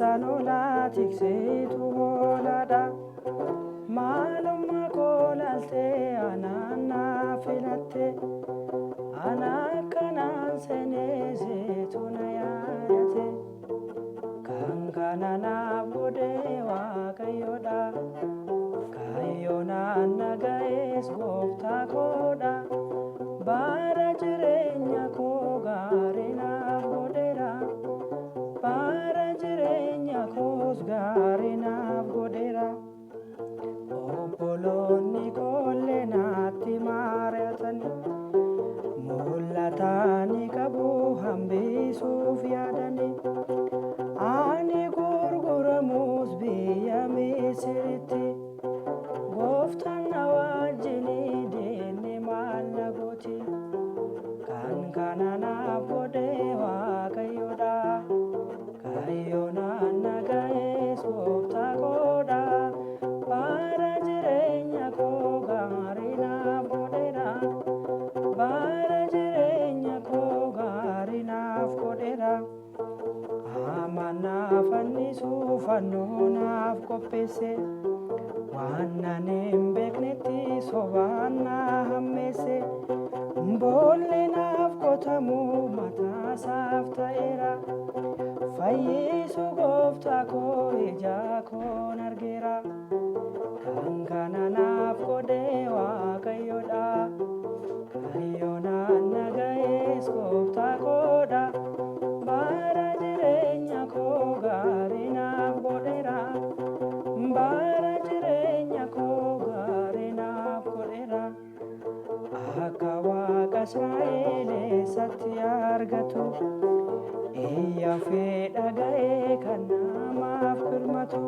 Keessanola tiksitu holada Malumma kolalte anana filatte Anakanan seneze tunayayate Kankanana bude wakayoda Kayona nagais gofta koda Bara jirenya ko garina bodera Bara jirenya ko garina bodera Opoloni kolle natti mariatani Mullatani kabu hambi sufyadani Ani gurguramus biya misiriti Goftan nawajini deni malagoti Kankanana bode wakayoda Kayona nagais gofta koda Bara jirenya ko garina bodera Bara jirenya ko garina bodera Amana fannisu fannona kopese Wanna nembekneti sobanna hammese Mbolle naaf qotamu mataa saaftaera Fayyisu gooftaa koo ija koon argeera Kankana naaf godhe waaqayyodha Kayyoona naga'es gooftaa koodha Bara jireenya koo gaarii naaf godheera Bara jireenya koo gaarii naaf godheera Akka waaqa Israa'el eessatti argatu Iyya fedha ga'ee kan namaaf birmatu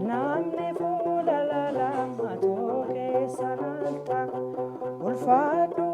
Namni fuula lalamatoo keessa naalta Ulfaadhu